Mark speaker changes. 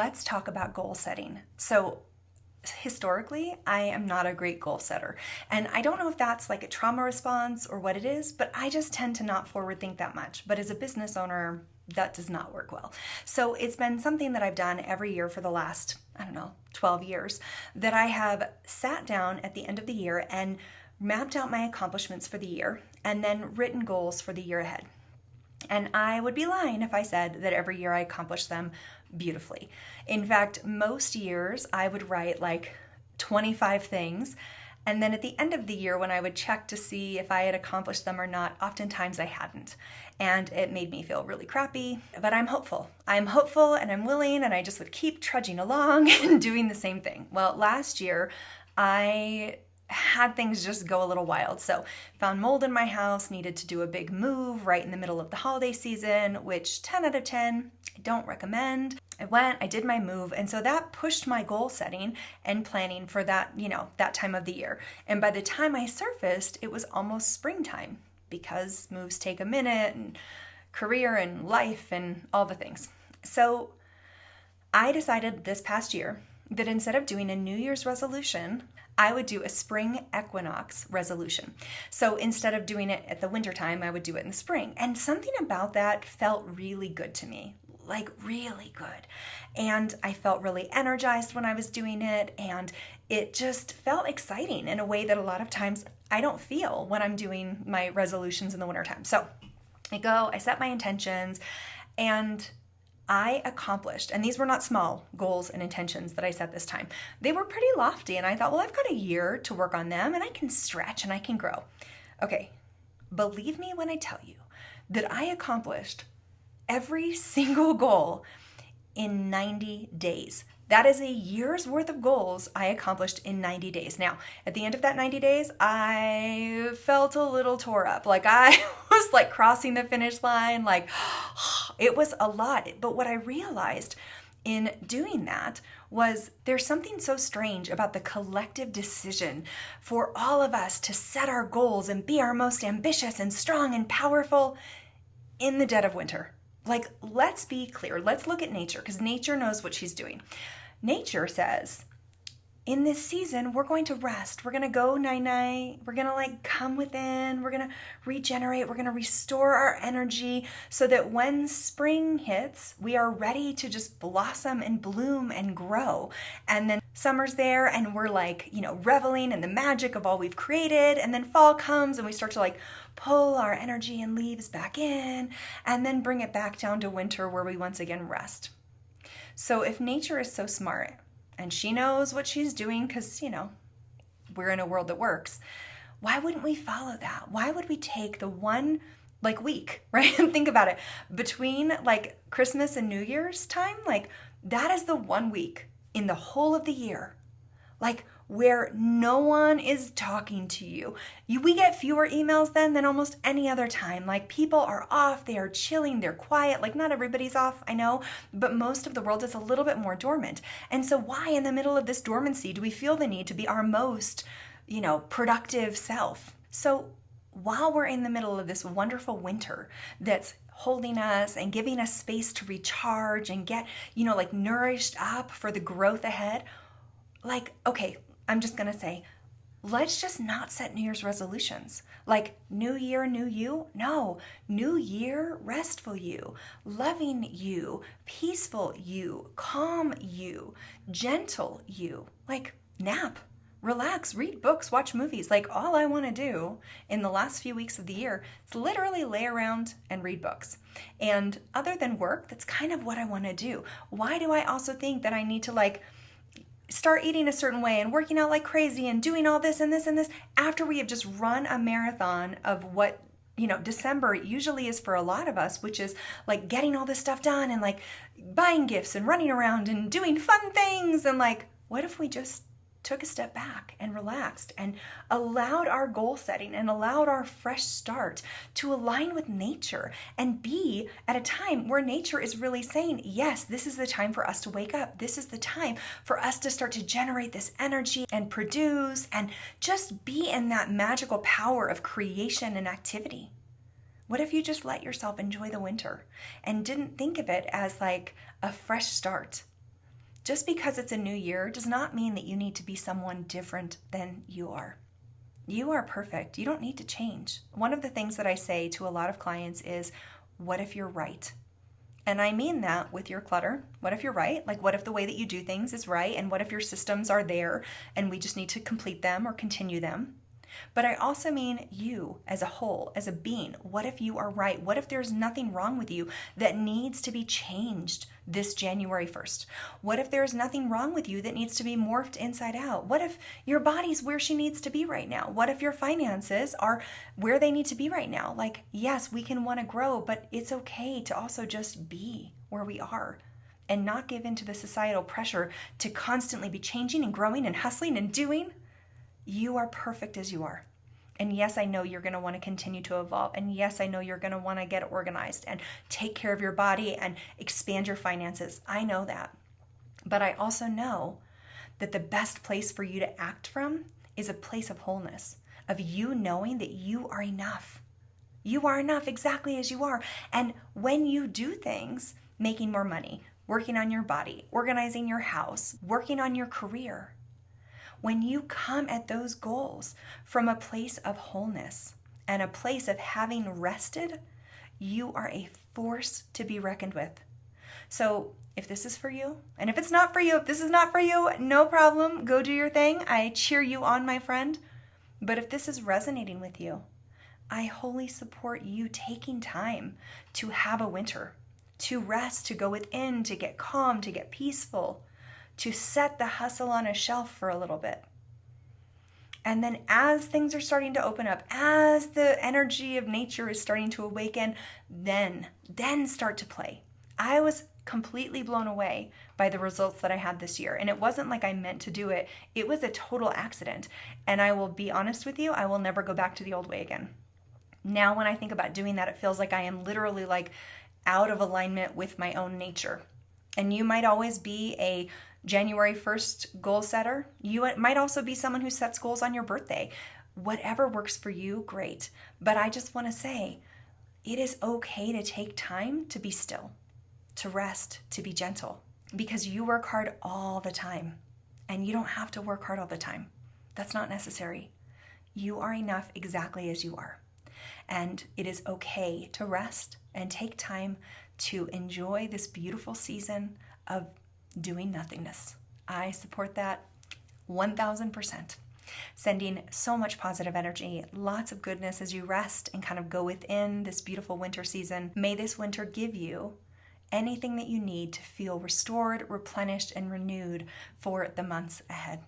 Speaker 1: let's talk about goal setting. So historically, I am not a great goal setter. And I don't know if that's like a trauma response or what it is, but I just tend to not forward think that much. But as a business owner, that does not work well. So it's been something that I've done every year for the last, 12 years, that I have sat down at the end of the year and mapped out my accomplishments for the year and then written goals for the year ahead. And I would be lying if I said that every year I accomplished them beautifully. In fact, most years I would write like 25 things. And then at the end of the year, when I would check to see if I had accomplished them or not, oftentimes I hadn't. And it made me feel really crappy, but I'm hopeful. I'm hopeful and I'm willing, and I just would keep trudging along and doing the same thing. Well, last year, I had things just go a little wild. So found mold in my house, needed to do a big move right in the middle of the holiday season, which 10 out of 10, I don't recommend. I went, I did my move, and so that pushed my goal setting and planning for that, that time of the year. And by the time I surfaced, it was almost springtime because moves take a minute and career and life and all the things. So I decided this past year that instead of doing a New Year's resolution, I would do a spring equinox resolution. So instead of doing it at the winter time, I would do it in the spring. And something about that felt really good to me, like really good. And I felt really energized when I was doing it. And it just felt exciting in a way that a lot of times I don't feel when I'm doing my resolutions in the wintertime. So I set my intentions, and I accomplished, and these were not small goals and intentions that I set this time. They were pretty lofty, and I thought, well, I've got a year to work on them, and I can stretch and I can grow. Okay, believe me when I tell you that I accomplished every single goal in 90 days. That is a year's worth of goals I accomplished in 90 days. Now, at the end of that 90 days, I felt a little tore up. Like I was like crossing the finish line. Like it was a lot. But what I realized in doing that was there's something so strange about the collective decision for all of us to set our goals and be our most ambitious and strong and powerful in the dead of winter. Like, let's be clear. Let's look at nature, because nature knows what she's doing. Nature says, in this season, we're going to rest. We're going to go night-night. We're going to come within. We're going to regenerate. We're going to restore our energy so that when spring hits, we are ready to just blossom and bloom and grow. And then summer's there and we're reveling in the magic of all we've created. And then fall comes and we start to pull our energy and leaves back in and then bring it back down to winter where we once again rest. So if nature is so smart, and she knows what she's doing because, we're in a world that works, why wouldn't we follow that? Why would we take the one week, right? Think about it. Between Christmas and New Year's time, that is the 1 week in the whole of the year, where no one is talking to you. We get fewer emails then than almost any other time. People are off, they are chilling, they're quiet. Not everybody's off, I know, but most of the world is a little bit more dormant. And so why in the middle of this dormancy do we feel the need to be our most, productive self? So while we're in the middle of this wonderful winter that's holding us and giving us space to recharge and get, nourished up for the growth ahead, okay, I'm just going to say, let's just not set New Year's resolutions. New year, new you? No. New year, restful you, loving you, peaceful you, calm you, gentle you. Nap, relax, read books, watch movies. All I want to do in the last few weeks of the year is literally lay around and read books. And other than work, that's kind of what I want to do. Why do I also think that I need to start eating a certain way and working out like crazy and doing all this and this and this after we have just run a marathon of what, December usually is for a lot of us, which is getting all this stuff done and buying gifts and running around and doing fun things. And what if we just took a step back and relaxed and allowed our goal setting and allowed our fresh start to align with nature and be at a time where nature is really saying, yes, this is the time for us to wake up. This is the time for us to start to generate this energy and produce and just be in that magical power of creation and activity. What if you just let yourself enjoy the winter and didn't think of it as a fresh start? Just because it's a new year does not mean that you need to be someone different than you are. You are perfect. You don't need to change. One of the things that I say to a lot of clients is, what if you're right? And I mean that with your clutter. What if you're right? Like, what if the way that you do things is right? And what if your systems are there and we just need to complete them or continue them? But I also mean you as a whole, as a being. What if you are right? What if there's nothing wrong with you that needs to be changed this January 1st? What if there's nothing wrong with you that needs to be morphed inside out? What if your body's where she needs to be right now? What if your finances are where they need to be right now? Like, yes, we can want to grow, but it's okay to also just be where we are and not give in to the societal pressure to constantly be changing and growing and hustling and doing. You are perfect as you are. And yes, I know you're going to want to continue to evolve. And yes, I know you're going to want to get organized and take care of your body and expand your finances. I know that. But I also know that the best place for you to act from is a place of wholeness, of you knowing that you are enough. You are enough exactly as you are. And when you do things, making more money, working on your body, organizing your house, working on your career, when you come at those goals from a place of wholeness and a place of having rested, you are a force to be reckoned with. So if this is for you, and if it's not for you, if this is not for you, no problem. Go do your thing. I cheer you on, my friend. But if this is resonating with you, I wholly support you taking time to have a winter, to rest, to go within, to get calm, to get peaceful, to set the hustle on a shelf for a little bit. And then as things are starting to open up, as the energy of nature is starting to awaken, then start to play. I was completely blown away by the results that I had this year. And it wasn't like I meant to do it. It was a total accident. And I will be honest with you, I will never go back to the old way again. Now when I think about doing that, it feels like I am literally like out of alignment with my own nature. And you might always be a January 1st goal setter. You might also be someone who sets goals on your birthday. Whatever works for you, great. But I just want to say, it is okay to take time to be still, to rest, to be gentle, because you work hard all the time. And you don't have to work hard all the time. That's not necessary. You are enough exactly as you are. And it is okay to rest and take time to enjoy this beautiful season of doing nothingness. I support that 1000%. Sending so much positive energy, lots of goodness as you rest and kind of go within this beautiful winter season. May this winter give you anything that you need to feel restored, replenished, and renewed for the months ahead.